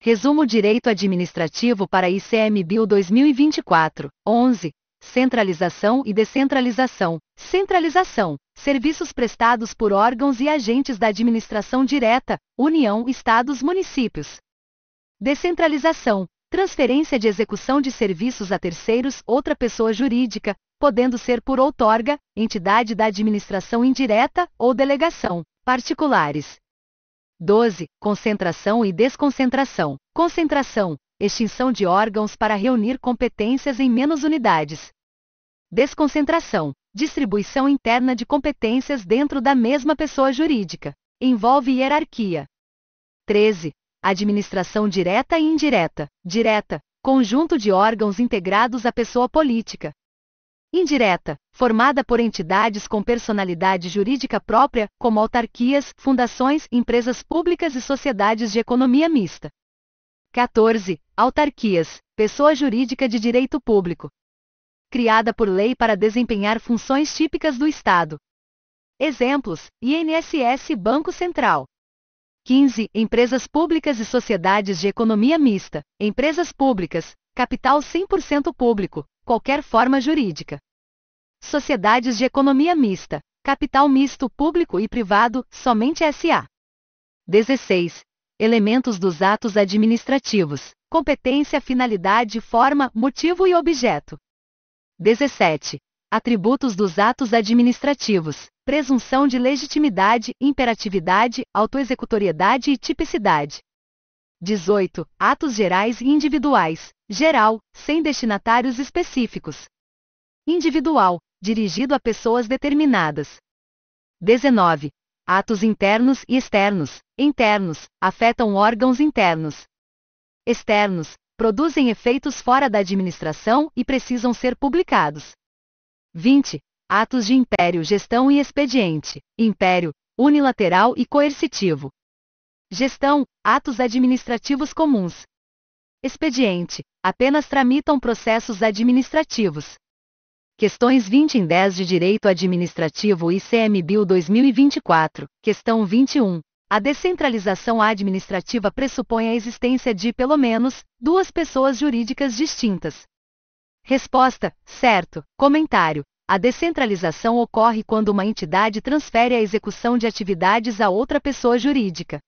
Resumo: Direito Administrativo para ICMBio 2024, 11. Centralização e descentralização. Centralização: serviços prestados por órgãos e agentes da administração direta, União, Estados, municípios. Descentralização: transferência de execução de serviços a terceiros, outra pessoa jurídica, podendo ser por outorga, entidade da administração indireta, ou delegação, particulares. 12. Concentração e desconcentração. Concentração: extinção de órgãos para reunir competências em menos unidades. Desconcentração: distribuição interna de competências dentro da mesma pessoa jurídica. Envolve hierarquia. 13. Administração direta e indireta. Direta: conjunto de órgãos integrados à pessoa política. Indireta: formada por entidades com personalidade jurídica própria, como autarquias, fundações, empresas públicas e sociedades de economia mista. 14. Autarquias: pessoa jurídica de direito público, criada por lei para desempenhar funções típicas do Estado. Exemplos: INSS, Banco Central. 15. Empresas públicas e sociedades de economia mista. Empresas públicas: capital 100% público, qualquer forma jurídica. Sociedades de economia mista: capital misto público e privado, somente SA. 16. Elementos dos atos administrativos: competência, finalidade, forma, motivo e objeto. 17. Atributos dos atos administrativos: presunção de legitimidade, imperatividade, autoexecutoriedade e tipicidade. 18. Atos gerais e individuais: geral, sem destinatários específicos. Individual, dirigido a pessoas determinadas. 19. Atos internos e externos. Internos: afetam órgãos internos. Externos: produzem efeitos fora da administração e precisam ser publicados. 20. Atos de império, gestão e expediente. Império: unilateral e coercitivo. Gestão: atos administrativos comuns. Expediente: apenas tramitam processos administrativos. Questões 20 em 10 de Direito Administrativo ICMBio 2024. Questão 21. A descentralização administrativa pressupõe a existência de, pelo menos, duas pessoas jurídicas distintas. Resposta: certo. Comentário: a descentralização ocorre quando uma entidade transfere a execução de atividades a outra pessoa jurídica.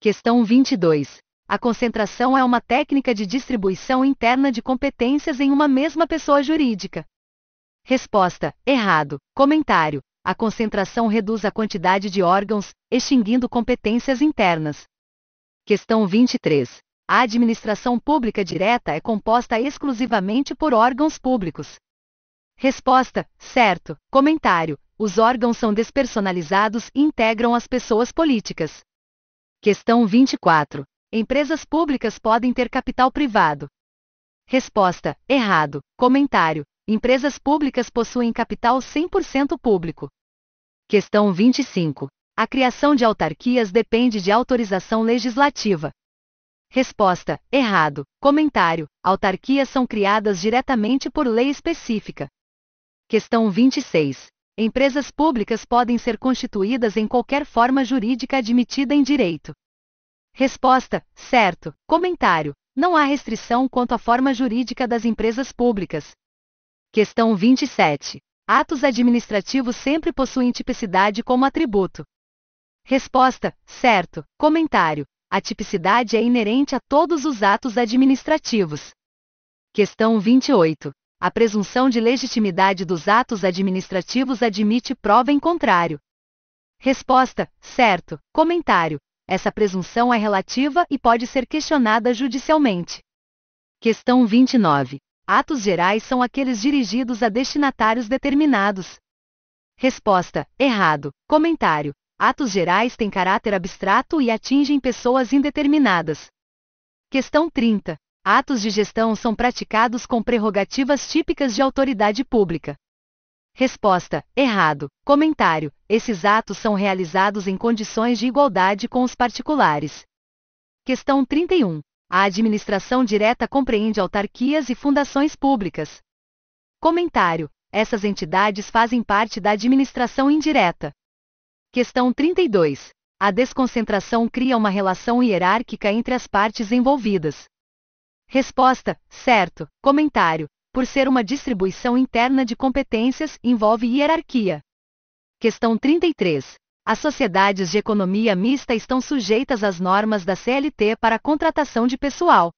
Questão 22. A concentração é uma técnica de distribuição interna de competências em uma mesma pessoa jurídica. Resposta: errado. Comentário: a concentração reduz a quantidade de órgãos, extinguindo competências internas. Questão 23. A administração pública direta é composta exclusivamente por órgãos públicos. Resposta: certo. Comentário: os órgãos são despersonalizados e integram as pessoas políticas. Questão 24. Empresas públicas podem ter capital privado. Resposta: errado. Comentário: empresas públicas possuem capital 100% público. Questão 25. A criação de autarquias depende de autorização legislativa. Resposta: errado. Comentário: autarquias são criadas diretamente por lei específica. Questão 26. Empresas públicas podem ser constituídas em qualquer forma jurídica admitida em direito. Resposta: certo. Comentário: não há restrição quanto à forma jurídica das empresas públicas. Questão 27. Atos administrativos sempre possuem tipicidade como atributo. Resposta: certo. Comentário: a tipicidade é inerente a todos os atos administrativos. Questão 28. A presunção de legitimidade dos atos administrativos admite prova em contrário. Resposta: certo. Comentário: essa presunção é relativa e pode ser questionada judicialmente. Questão 29. Atos gerais são aqueles dirigidos a destinatários determinados. Resposta: errado. Comentário: atos gerais têm caráter abstrato e atingem pessoas indeterminadas. Questão 30. Atos de gestão são praticados com prerrogativas típicas de autoridade pública. Resposta: errado. Comentário: esses atos são realizados em condições de igualdade com os particulares. Questão 31. A administração direta compreende autarquias e fundações públicas. Comentário: essas entidades fazem parte da administração indireta. Questão 32. A desconcentração cria uma relação hierárquica entre as partes envolvidas. Resposta: certo. Comentário: por ser uma distribuição interna de competências, envolve hierarquia. Questão 33. As sociedades de economia mista estão sujeitas às normas da CLT para a contratação de pessoal.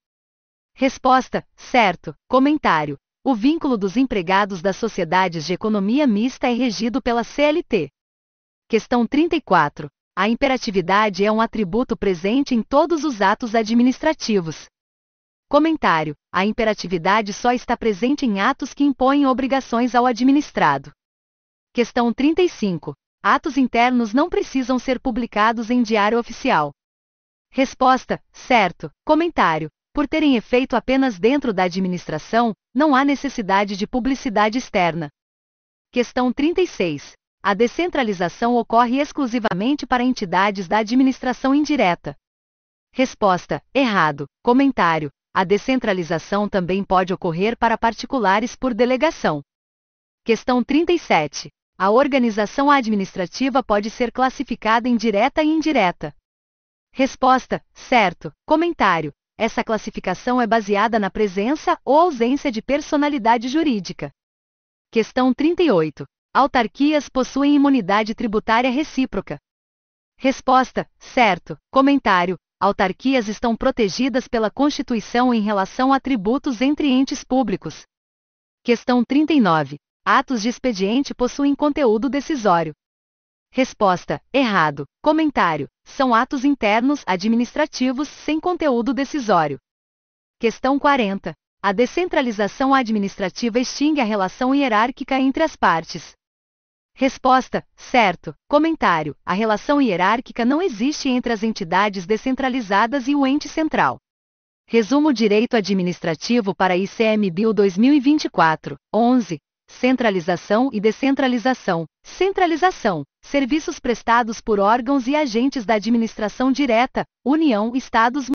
Resposta: certo. Comentário: o vínculo dos empregados das sociedades de economia mista é regido pela CLT. Questão 34. A imperatividade é um atributo presente em todos os atos administrativos. Comentário: a imperatividade só está presente em atos que impõem obrigações ao administrado. Questão 35. Atos internos não precisam ser publicados em diário oficial. Resposta: certo. Comentário: por terem efeito apenas dentro da administração, não há necessidade de publicidade externa. Questão 36. A descentralização ocorre exclusivamente para entidades da administração indireta. Resposta: errado. Comentário: a descentralização também pode ocorrer para particulares por delegação. Questão 37. A organização administrativa pode ser classificada em direta e indireta. Resposta: certo. Comentário: essa classificação é baseada na presença ou ausência de personalidade jurídica. Questão 38. Autarquias possuem imunidade tributária recíproca. Resposta: certo. Comentário: autarquias estão protegidas pela Constituição em relação a tributos entre entes públicos. Questão 39. Atos de expediente possuem conteúdo decisório. Resposta: errado. Comentário: são atos internos administrativos sem conteúdo decisório. Questão 40. A descentralização administrativa extingue a relação hierárquica entre as partes. Resposta: certo. Comentário: a relação hierárquica não existe entre as entidades descentralizadas e o ente central. Resumo: Direito Administrativo para ICMBio 2024, 11. Centralização e descentralização. Centralização: serviços prestados por órgãos e agentes da administração direta, União, Estados,